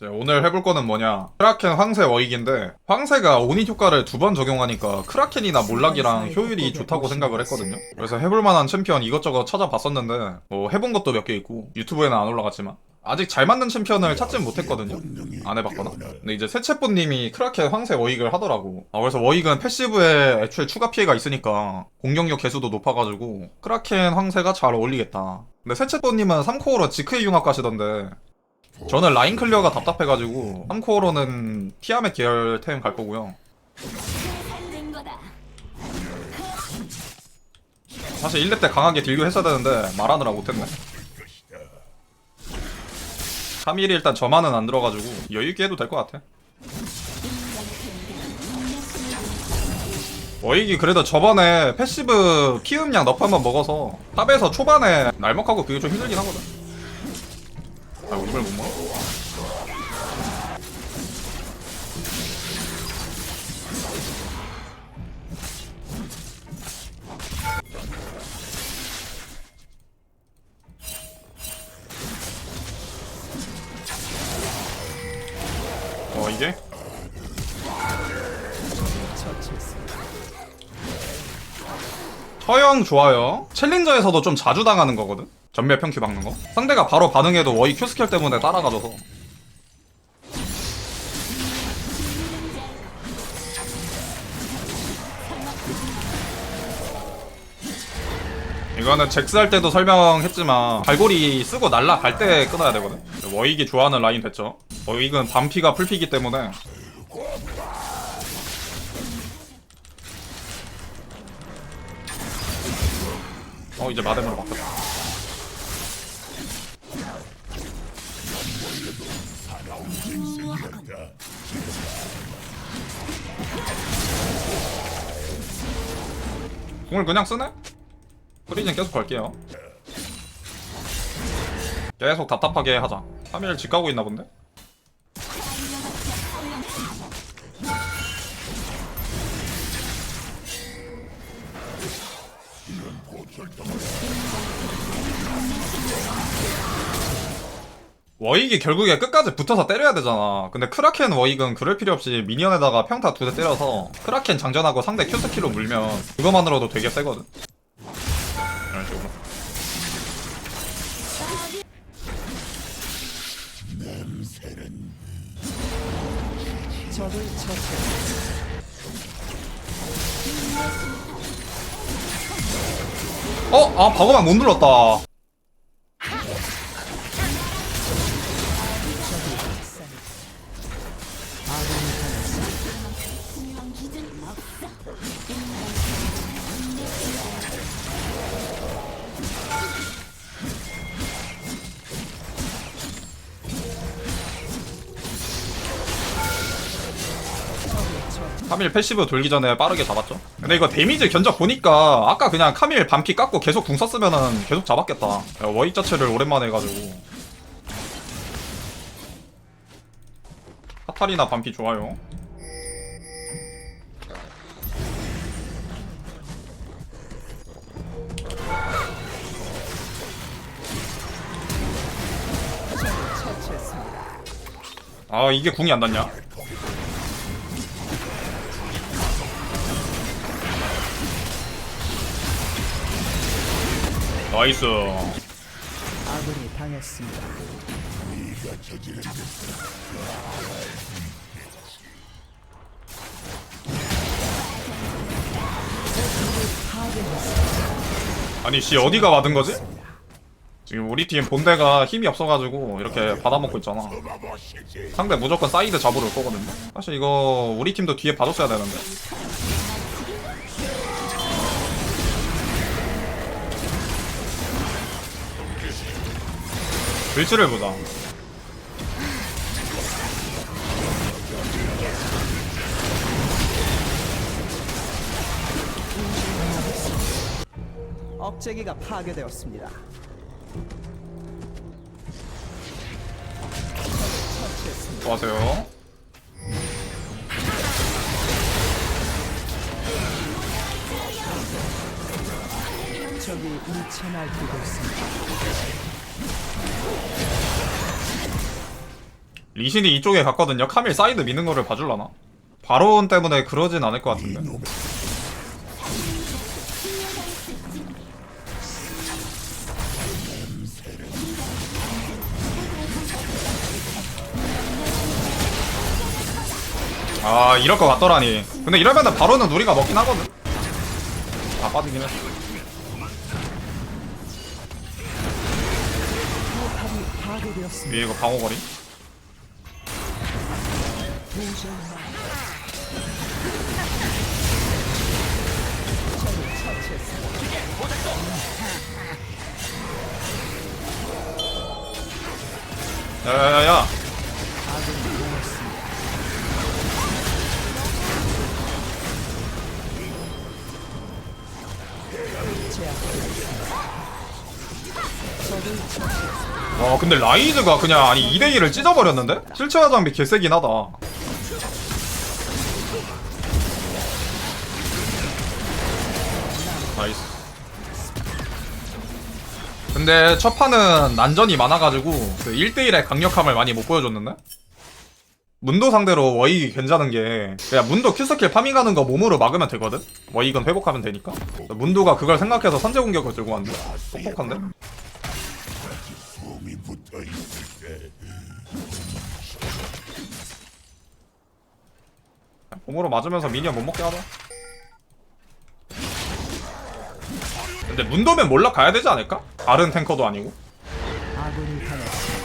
오늘 해볼 거는 뭐냐, 크라켄 황새 워익인데, 황새가 오닛 효과를 2번 적용하니까 크라켄이나 몰락이랑 효율이 좋다고 생각을 했거든요. 그래서 해볼 만한 챔피언 이것저것 찾아봤었는데 뭐 해본 것도 몇 개 있고 유튜브에는 안 올라갔지만 아직 잘 맞는 챔피언을 찾진 못했거든요. 안 해봤거나. 근데 이제 세체뽀님이 크라켄 황새 워익을 하더라고. 그래서 워익은 패시브에 애초에 추가 피해가 있으니까 공격력 개수도 높아가지고 크라켄 황새가 잘 어울리겠다. 근데 세체뽀님은 3코어로 지크의 융합 가시던데 저는 라인 클리어가 답답해가지고 3코어로는 티아멧 계열 템 갈 거고요. 사실 1렙 때 강하게 딜교 했어야 되는데 말하느라 못했네. 카밀이 일단 저만은 안 들어가지고 여유있게 해도 될 것 같아. 워익이 그래도 저번에 패시브 피음량 너프 한번 먹어서 탑에서 초반에 날먹하고 그게 좀 힘들긴 하거든. 아이고 이걸 못 먹어? 이게? 처형 좋아요. 챌린저에서도 좀 자주 당하는 거거든? 전멸 평큐 박는 거. 상대가 바로 반응해도 워이 큐 스킬 때문에 따라가줘서. 이거는 잭스 할 때도 설명했지만 갈고리 쓰고 날라갈 때 끊어야 되거든. 워익이 좋아하는 라인 됐죠. 워익은 반피가 풀피기 때문에 이제 마뎀으로 바뀌었다. 공을 그냥 쓰네? 프리즌 계속 걸게요. 계속 답답하게 하자. 3일 집 가고 있나 본데? 워익이 결국에 끝까지 붙어서 때려야 되잖아. 근데 크라켄 워익은 그럴 필요 없이 미니언에다가 평타 2대 때려서 크라켄 장전하고 상대 Q스킬로 물면 그거만으로도 되게 세거든. 이런 식으로. 방어막 못 눌렀다. 카밀 패시브 돌기 전에 빠르게 잡았죠. 근데 이거 데미지 견적 보니까 아까 그냥 카밀 반피 깎고 계속 궁 썼으면은 계속 잡았겠다. 워익 자체를 오랜만에 해가지고. 카타리나 반피 좋아요. 이게 궁이 안 닿냐? 나이스. 아군이 당했습니다. 아니 씨 어디가 맞은 거지? 지금 우리 팀 본대가 힘이 없어가지고 이렇게 받아먹고 있잖아. 상대 무조건 사이드 잡으러 올 거거든요. 사실 이거 우리 팀도 뒤에 봐줬어야 되는데. 글씨를 보자. 억제기가 파괴되었습니다. 수고하세요. 적이 미쳐 날뛰고 있습니다. 리신이 이쪽에 갔거든요. 카밀 사이드 미는 거를 봐줄라나? 바론 때문에 그러진 않을 것 같은데. 아, 이럴 것 같더라니. 근데 이러면은 바론은 우리가 먹긴 하거든. 아, 빠지긴 했어. 포탑이 파괴되었습니다. 위에 이거 방어거리. 야야야야. 아군이 당했습니다. 제압되었습니다. 적을 처치했습니다. 와, 근데 라이즈가 그냥 아니 2대1을 찢어버렸는데? 실체화 장비 개세긴 하다. 나이스. 근데 첫 판은 난전이 많아가지고 그 1대1의 강력함을 많이 못 보여줬는데? 문도 상대로 워익이 괜찮은 게 그냥 문도 큐스킬 파밍하는 거 몸으로 막으면 되거든? 워익은 회복하면 되니까. 문도가 그걸 생각해서 선제 공격을 들고 왔는데? 똑똑한데? 몸으로 맞으면서 미니언 못 먹게 하자. 근데 문도면 몰락 가야 되지 않을까? 다른 탱커도 아니고. 아군이 당했습니다.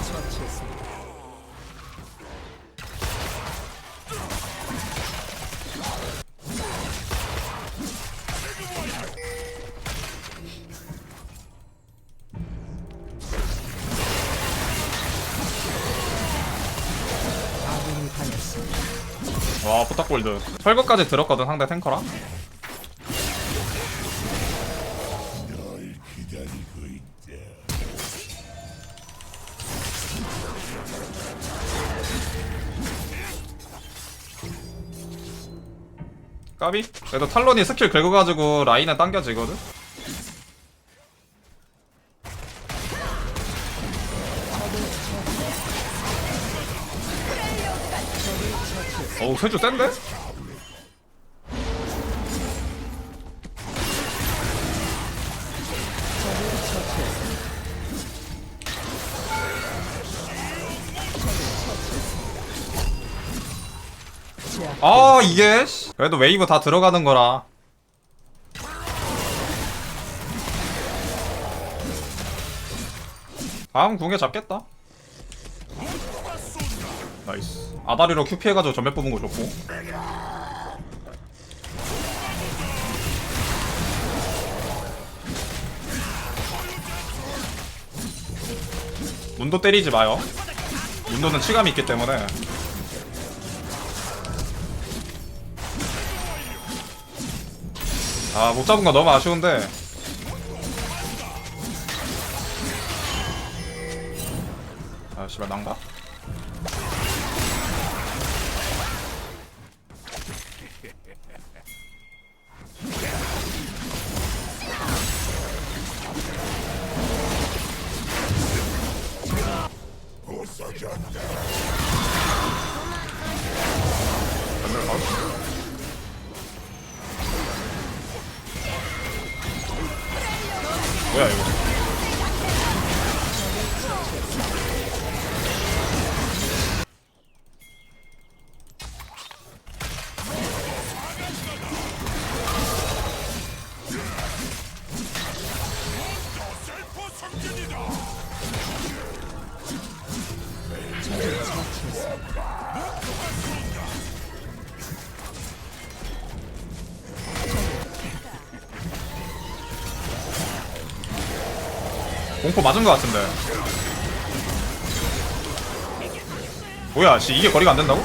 처치했습니다. 아군이 당했습니다. 와, 포탑골드. 철거까지 들었거든, 상대 탱커랑. 까비? 그래도 탈론이 스킬 긁어가지고 라인에 당겨지거든? 어우, 세주 센데? 아, 이게 씨. 그래도 웨이브 다 들어가는 거라. 다음 궁에 잡겠다. 나이스. 아다리로 Q 피해가지고 전멸 뽑은 거 좋고. 문도 때리지 마요. 문도는 치감이 있기 때문에. 아, 못 잡은 거 너무 아쉬운데. 아, 씨발, 난가? 뭐야 이거? 공포 맞은 거 같은데. 뭐야, 씨, 이게 거리가 안 된다고?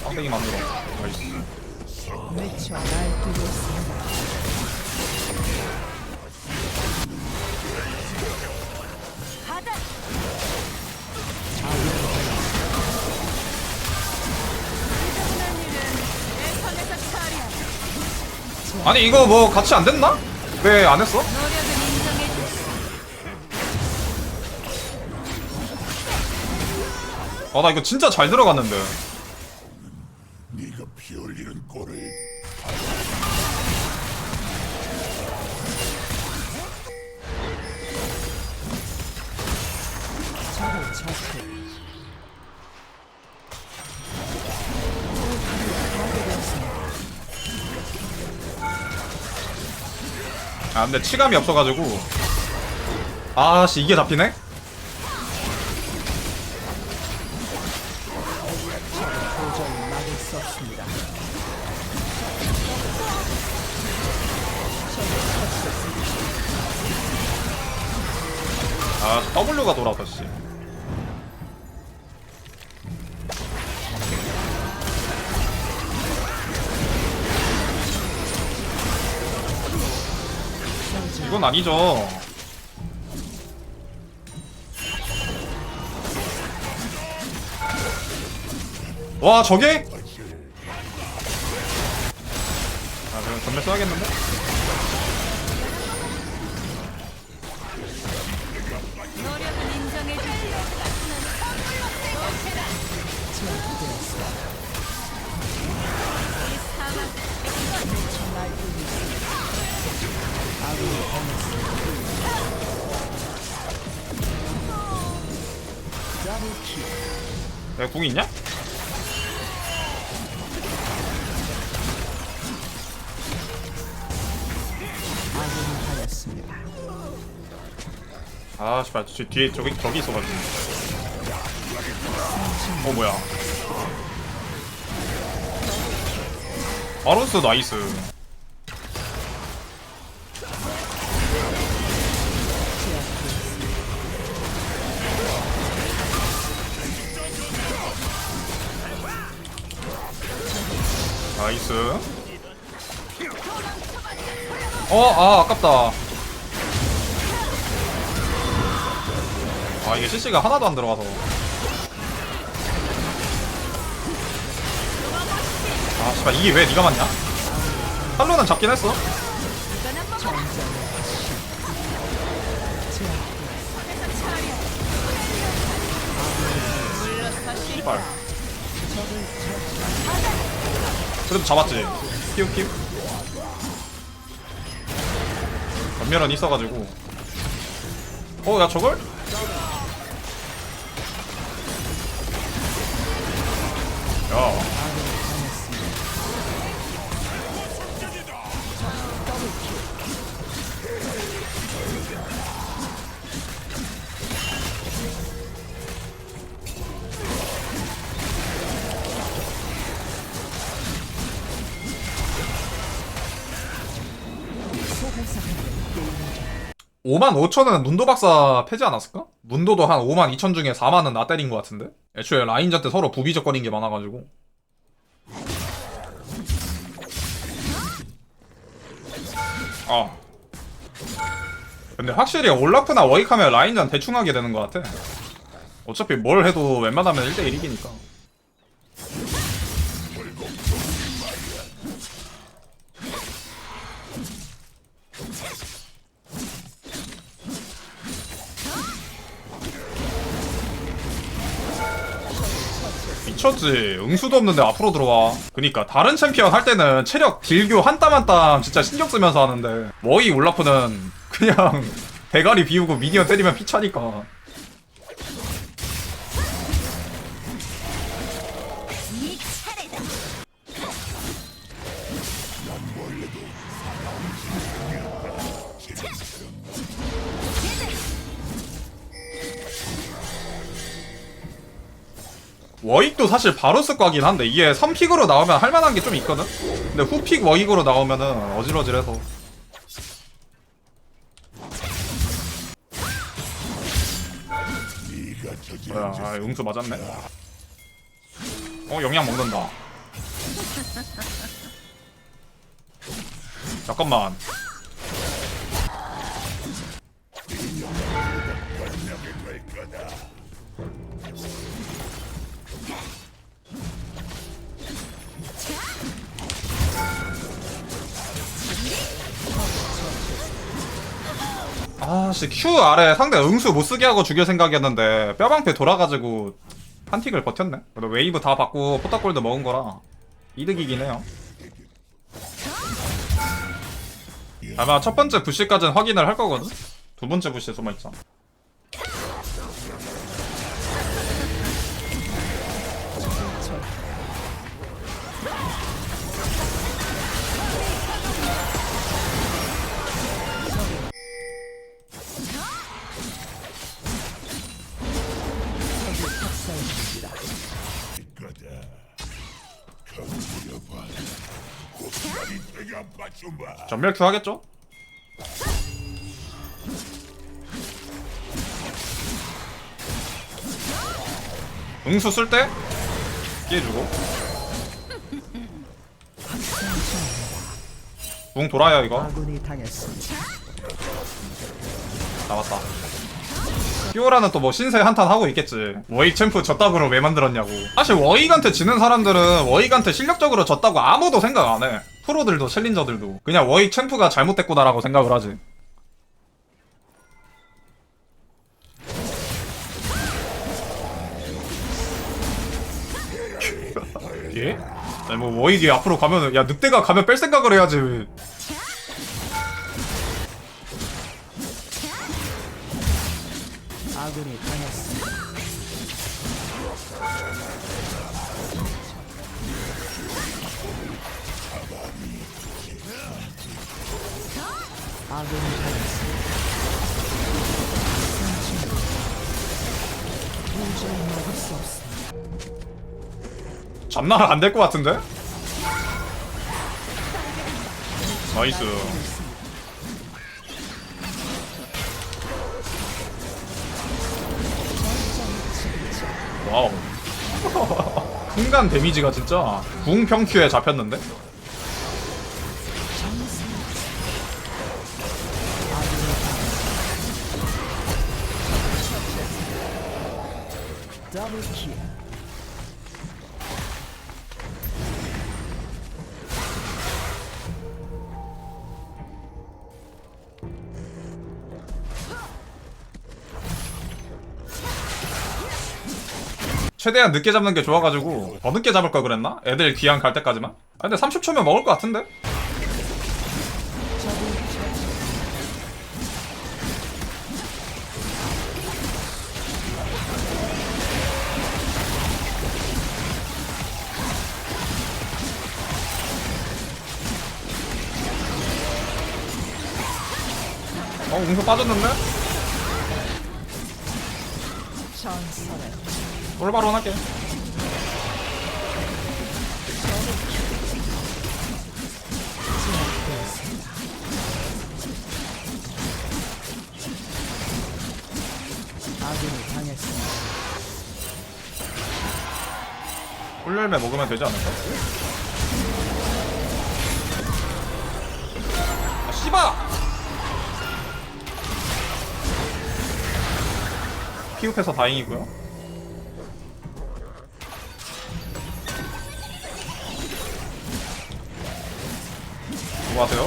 빡대기 만들어. 나이스. 미쳐 날뛰고 있습니다. 아니 이거 뭐 같이 안 됐나? 왜 안 했어? 아 나 이거 진짜 잘 들어갔는데. 네가 피 흘리는 꼴을 적을 처치. 아 근데 치감이 없어가지고. 아씨 이게 잡히네? 도저히 막을 수 없습니다. 아 W가 돌아왔다 씨. 이건 아니죠. 와 저게? 아 그럼 전멸 써야겠는데? 내가 궁이 있냐? 아군이 하였습니다. 아 씨발 저 뒤에 저기 있어가지고. 뭐야? 바론스 나이스. 나이스. 아 아깝다. 아 이게 CC가 하나도 안 들어가서. 아 씨발 이게 왜 니가 맞냐? 탈론은 잡긴 했어. 씨발. 그래도 잡았지. 키우. 전멸은 있어가지고. 야 저걸? 야. 소환사는 55,000은 문도 박사 패지 않았을까? 문도도 한 52,000 중에 4만은 나 때린 것 같은데? 애초에 라인전 때 서로 부비적거린 게 많아가지고. 아. 근데 확실히 올라프나 워익하면 라인전 대충 하게 되는 것 같아. 어차피 뭘 해도 웬만하면 1대1 이기니까. 미쳤지. 응수도 없는데 앞으로 들어와. 그니까 다른 챔피언 할 때는 체력 딜교 한 땀 한 땀 진짜 신경 쓰면서 하는데 워이 올라프는 그냥 대가리 비우고 미니언 때리면 피차니까. 워익도 사실 바로 쓸 거긴 한데 이게 3픽으로 나오면 할만한 게 좀 있거든? 근데 후픽 워익으로 나오면은 어질어질해서. 네가 저지른 뭐야, 아, 응수 맞았네. 영양 먹는다. 잠깐만. 아씨, Q 아래 상대 응수 못쓰게 하고 죽일 생각이었는데 뼈방패 돌아가지고 한 틱을 버텼네. 그래도 웨이브 다 받고 포탑골드 먹은 거라 이득이긴 해요. 아마 첫 번째 부시까지는 확인을 할 거거든? 두 번째 부시에 숨어있자. 거다. 건드려봐. 고스란히 내가 맞춰봐. 전멸 Q 하겠죠? 응수 쓸 때 피해주고. 궁 돌아요 이거. 아군이 당했습니다. 나왔다. 피오라는 또 뭐 신세 한탄 하고 있겠지. 워익 챔프 졌다고를 왜 만들었냐고. 사실 워익한테 지는 사람들은 워익한테 실력적으로 졌다고 아무도 생각 안 해. 프로들도 챌린저들도 그냥 워익 챔프가 잘못됐구나라고 생각을 하지. 예? 아니 뭐 워익이 앞으로 가면은 야 늑대가 가면 뺄 생각을 해야지. 아군이 당했습니다. 아군이 당했습니다. 도저히 막을 수 없습니다. 잡나라 안 될 것 같은데? 나이스. 와우. 순간 데미지가 진짜 궁 평큐에 잡혔는데? 더블 킬. 최대한 늦게 잡는 게 좋아가지고 더 늦게 잡을 걸 그랬나? 애들 귀향 갈 때까지만? 아, 근데 30초면 먹을 것 같은데? 웅수 빠졌는데? 전설의 롤바론 할게. 제압되었습니다. 아군이 당했습니다. 꿀열매 먹으면 되지 않을까? 아, 씨바! 피흡해서 다행이고요. 뭐 하세요?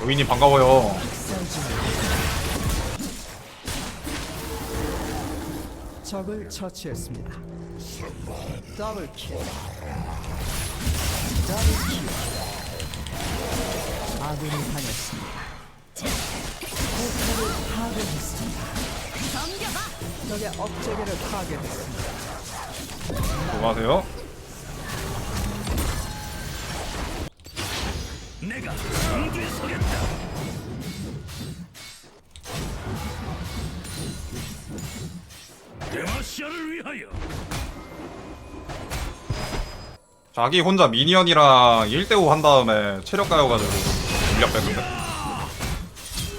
오이님 반가워요. 적을 처치했습니다. 더블 킬. 더블 킬. 아군이 당했습니다. 포탑을 파괴했습니다. 적의 업체계를 파괴했습니다. 뭐 하세요? 내가 승부에 서겠다. 데마시아를 위하여. 자기 혼자 미니언이랑 1대5 한 다음에 체력 가여가지고 물약 뺐는데?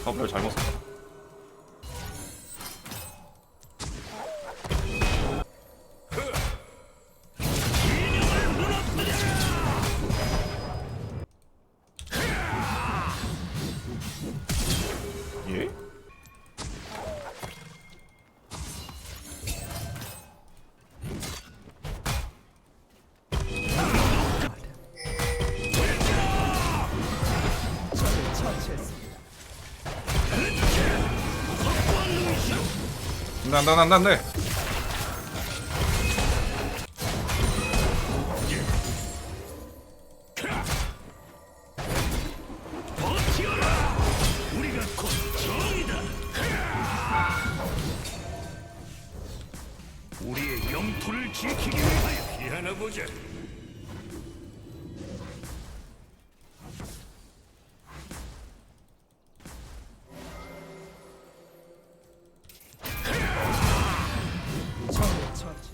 별 잘못 썼다. 안돼. 버티어라. 우리가 곧 정이다. 우리의 영토를 지키기 위하여 피하나 보자. 적을 처치.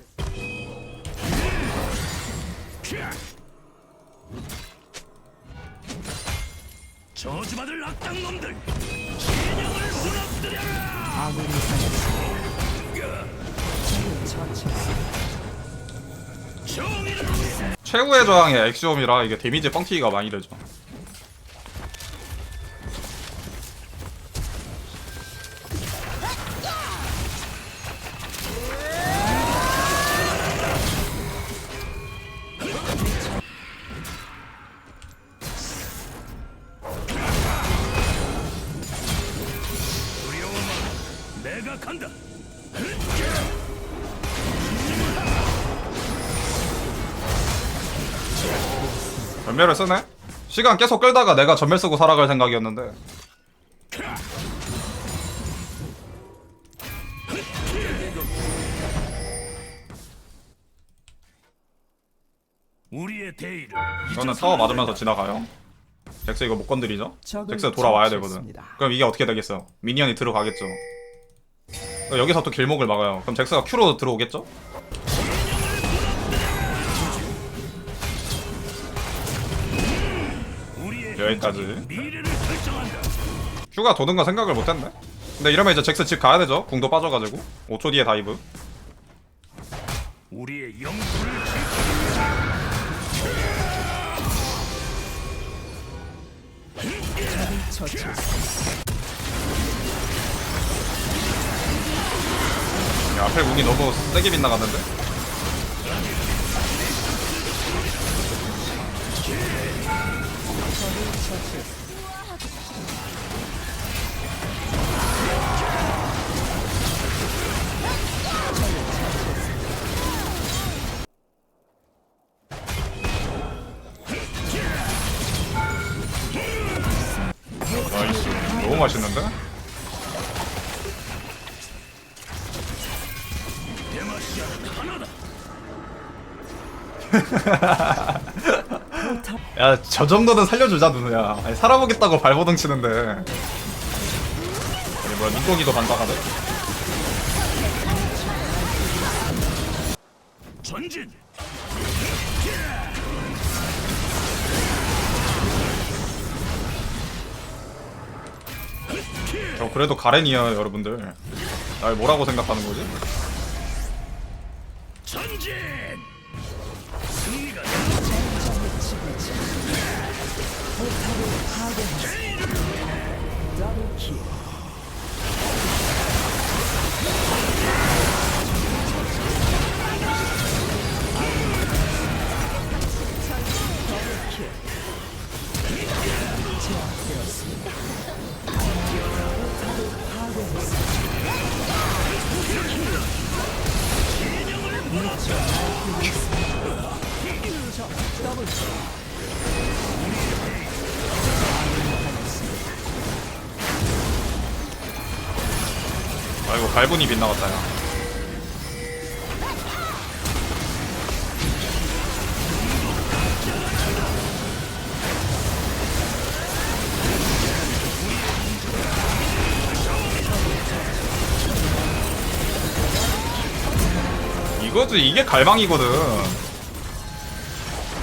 저주받을 악당놈들 진영을 무너뜨려라. 아군이 당했습니다. 적을 처치했습니다. 정의를 위해 최후의 저항의 엑시옴이라 이게 데미지 뻥튀기가 많이 되죠. 두려워 마. 내가 간다. 전멸을 쓰네? 시간 계속 끌다가 내가 전멸 쓰고 살아갈 생각이었는데 우리의 대의를 이거는 타워 맞으면서 지나가요. 잭스 이거 못 건드리죠? 잭스 돌아와야 되거든. 그럼 이게 어떻게 되겠어? 미니언이 들어가겠죠. 여기서 또 길목을 막아요. 그럼 잭스가 Q로 들어오겠죠? 우리의 여기까지. 미래를 결정한다. Q가 도는 건 생각을 못했네. 근데 이러면 이제 잭스 집 가야 되죠. 궁도 빠져가지고 5초 뒤에 다이브. 우리의 영토를 지키기 적을 처치했습니다. 야, 앞에 궁이 너무 세게 빗나갔는데? 적을 처치했습니다. 나이스. 너무 맛있는데? 대마시아 하나다. 야, 저 정도는 살려주자, 누누야. 아니, 살아보겠다고 발버둥 치는데. 아니, 뭐야, 민공이도 반사가네? 전진. 저 그래도 가렌이야, 여러분들. 날 뭐라고 생각하는 거지? 전진. 승리가 더블킬. 제압되었습니다. 아이고, 갈분이 빗나갔다, 야. 이거지, 이게 갈망이거든.